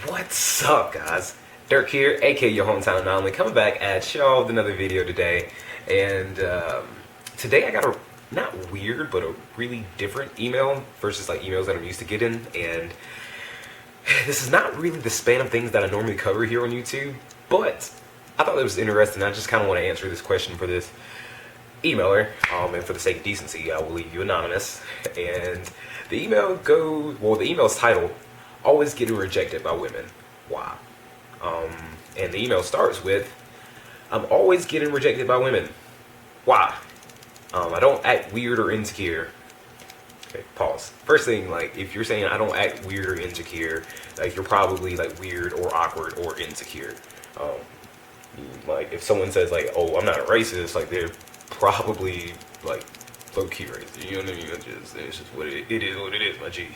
What's up, guys? Dirk here, aka your hometown anomaly, coming back at y'all with another video today. And today I got a not weird, but a really different email versus like emails that I'm used to getting. And this is not really the span of things that I normally cover here on YouTube, but I thought it was interesting. I just kind of want to answer this question for this emailer, and for the sake of decency, I will leave you anonymous. And the email the email's titled, "Always Getting Rejected by Women. Why?" And the email starts with, "I'm always getting rejected by women. Why? I don't act weird or insecure." Okay, pause. First thing, like, if you're saying I don't act weird or insecure, like, you're probably like weird or awkward or insecure. Like, if someone says like, "Oh, I'm not a racist," like, they're probably like low-key racist. You know what I mean? It's just what it is. What it is, my G.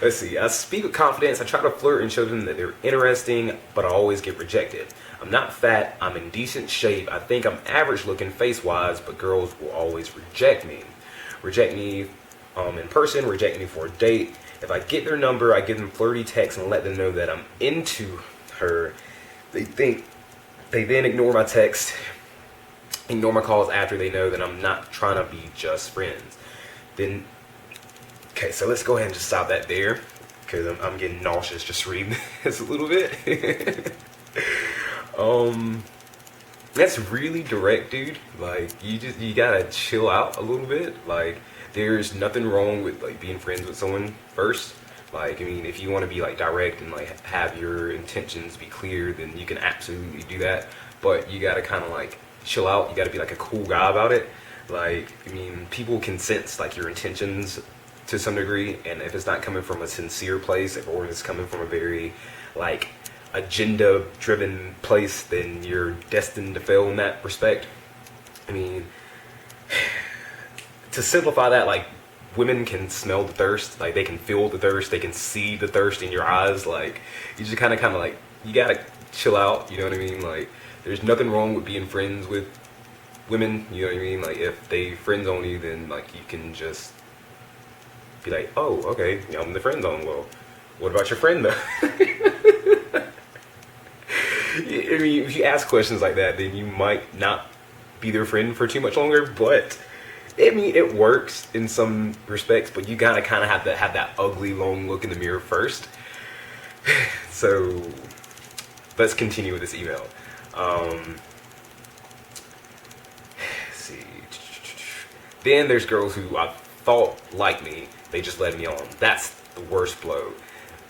Let's see. I speak with confidence. I try to flirt and show them that they're interesting, but I always get rejected. I'm not fat. I'm in decent shape. I think I'm average looking face-wise, but girls will always reject me. Reject me in person, reject me for a date. If I get their number, I give them flirty texts and let them know that I'm into her. They then ignore my text, ignore my calls after they know that I'm not trying to be just friends. Then, okay, so let's go ahead and just stop that there, because I'm getting nauseous just reading this a little bit. That's really direct, dude. Like, you gotta chill out a little bit. Like, there's nothing wrong with like being friends with someone first. Like, I mean, if you want to be like direct and like have your intentions be clear, then you can absolutely do that. But you gotta kind of like chill out. You gotta be like a cool guy about it. Like, I mean, people can sense like your intentions to some degree, and if it's not coming from a sincere place, or it's coming from a very like agenda driven place, then you're destined to fail in that respect. I mean, to simplify that, like, women can smell the thirst, like they can feel the thirst, they can see the thirst in your eyes. Like, you just kind of like, you gotta chill out, you know what I mean? Like, there's nothing wrong with being friends with women, you know what I mean? Like, if they friend zone you, then like you can just be like, "Oh, okay, I'm the friend zone. Well, what about your friend though?" I mean, if you ask questions like that, then you might not be their friend for too much longer. But I mean, it works in some respects, but you gotta kind of have to have that ugly, long look in the mirror first. So let's continue with this email. Let's see. Then there's girls who I thought liked me, they just led me on. That's the worst blow.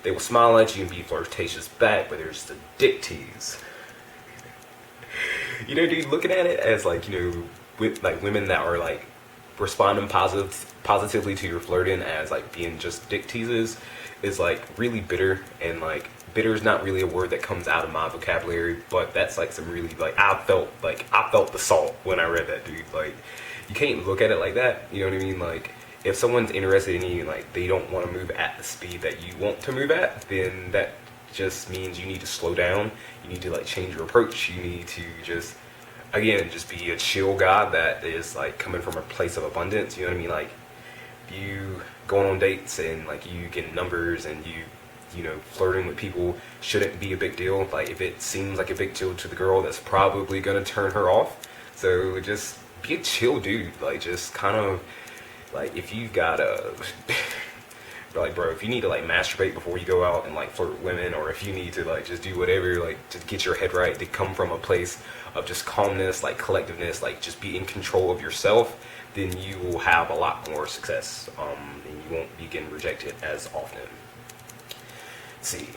They will smile at you and be flirtatious back, but there's the dick tease. You know, dude, looking at it as like, you know, with like women that are like responding positively to your flirting as like being just dick teases is like really bitter. And like, bitter is not really a word that comes out of my vocabulary, but that's like some really, like, I felt the salt when I read that, dude. Like, you can't look at it like that, you know what I mean? Like, if someone's interested in you, like, they don't want to move at the speed that you want to move at, then that just means you need to slow down. You need to like change your approach. You need to just, again, just be a chill guy that is like coming from a place of abundance. You know what I mean? Like, you going on dates and like you getting numbers and you know, flirting with people shouldn't be a big deal. Like, if it seems like a big deal to the girl, that's probably gonna turn her off. So just be a chill dude. Like, just kind of like, if you've got a like, bro, if you need to like masturbate before you go out and like flirt with women, or if you need to like just do whatever, like, to get your head right, to come from a place of just calmness, like collectiveness, like just be in control of yourself, then you will have a lot more success, and you won't be getting rejected as often. Let's see.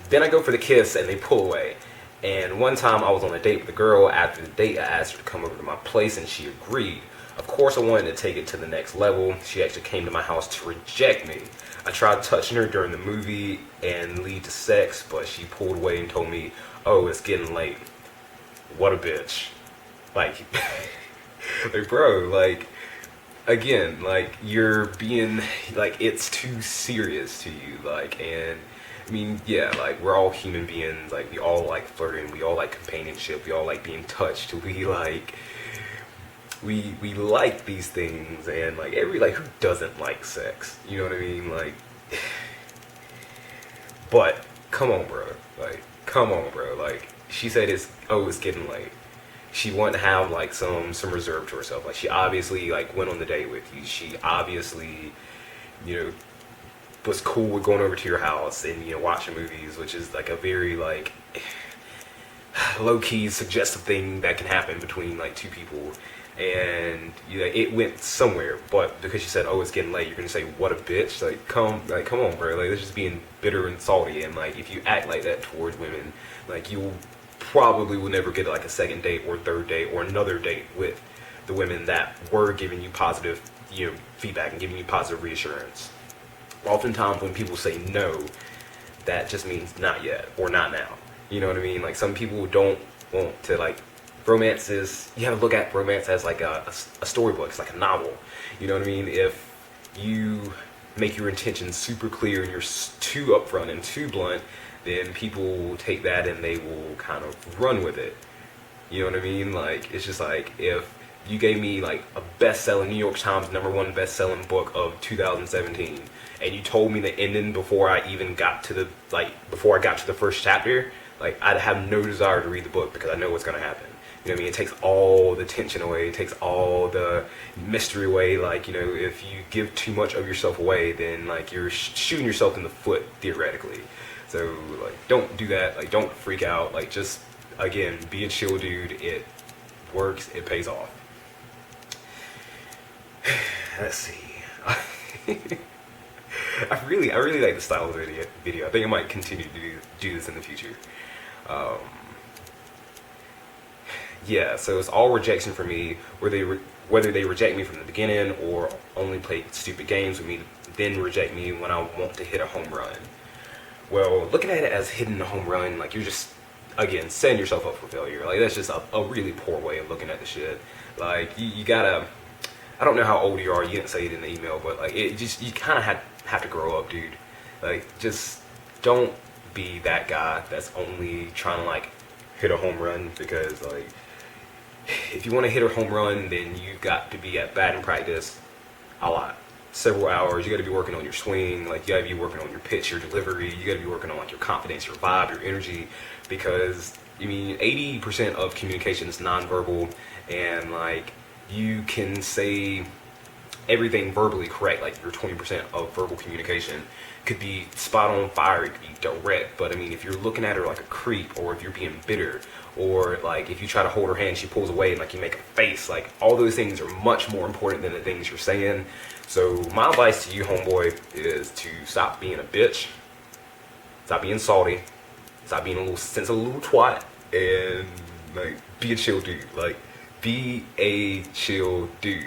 Then I go for the kiss and they pull away. And one time I was on a date with a girl. After the date, I asked her to come over to my place and she agreed. Of course, I wanted to take it to the next level. She actually came to my house to reject me. I tried touching her during the movie and lead to sex, but she pulled away and told me, "Oh, it's getting late." What a bitch. Like, like, bro, like, again, like, you're being, like, it's too serious to you. Like, and I mean, yeah, like, we're all human beings. Like, we all like flirting. We all like companionship. We all like being touched. We like, we like these things, and like, who doesn't like sex? You know what I mean? Like, But come on, bro. Like, come on, bro. Like, she said it's getting late. She wanted to have like some reserve to herself. Like, she obviously like went on the date with you. She obviously, you know, was cool with going over to your house and, you know, watching movies, which is like a very like low-key suggestive thing that can happen between like two people. And you know, it went somewhere, but because you said, "Oh, it's getting late," you're gonna say, "What a bitch!" Like, come on, bro. Like, that's just being bitter and salty. And like, if you act like that towards women, like, you probably will never get like a second date or third date or another date with the women that were giving you positive, you know, feedback and giving you positive reassurance. Oftentimes, when people say no, that just means not yet or not now. You know what I mean? Like, some people don't want to like. Romance is, you have to look at romance as like a storybook. It's like a novel. You know what I mean? If you make your intentions super clear and you're too upfront and too blunt, then people will take that and they will kind of run with it. You know what I mean? Like, it's just like, if you gave me like a best-selling, New York Times #1 best-selling book of 2017, and you told me the ending before I even got to before I got to the first chapter, like, I'd have no desire to read the book because I know what's going to happen. You know what I mean? It takes all the tension away. It takes all the mystery away. Like, you know, if you give too much of yourself away, then like you're shooting yourself in the foot theoretically. So like, don't do that. Like, don't freak out. Like, just, again, be a chill dude. It works. It pays off. Let's see. I really like the style of the video. I think I might continue to do this in the future. Yeah, so it's all rejection for me, whether they reject me from the beginning or only play stupid games with me, then reject me when I want to hit a home run. Well, looking at it as hitting a home run, like, you're just, again, setting yourself up for failure. Like, that's just a really poor way of looking at the shit. Like, you gotta, I don't know how old you are, you didn't say it in the email, but like, it just, you kind of have to grow up, dude. Like, just don't be that guy that's only trying to like hit a home run, because like, if you want to hit a home run, then you've got to be at batting practice a lot, several hours. You got to be working on your swing, like, you got to be working on your pitch, your delivery. You got to be working on like your confidence, your vibe, your energy, because I mean, 80% of communication is nonverbal, and like, you can say everything verbally correct, like your 20% of verbal communication could be spot on fire, it could be direct, but I mean, if you're looking at her like a creep, or if you're being bitter, or like if you try to hold her hand, she pulls away and like you make a face, like, all those things are much more important than the things you're saying. So my advice to you, homeboy, is to stop being a bitch, stop being salty, stop being a little twat, and like, be a chill dude. Like, be a chill dude.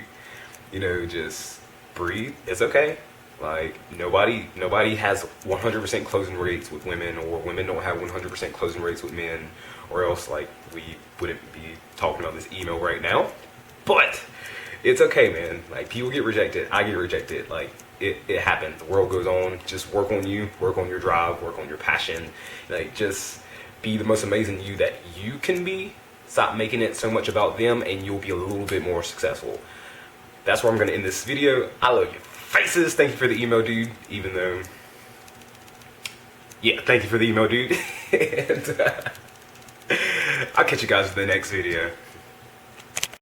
You know, just breathe. It's okay. Like, nobody has 100% closing rates with women, or women don't have 100% closing rates with men, or else like, we wouldn't be talking about this email right now. But it's okay, man. Like, people get rejected. I get rejected. Like, it happens. The world goes on. Just work on you. Work on your drive. Work on your passion. Like, just be the most amazing you that you can be. Stop making it so much about them, and you'll be a little bit more successful. That's where I'm going to end this video. I love your faces. Thank you for the email, dude. Even though, yeah, thank you for the email, dude. And I'll catch you guys in the next video.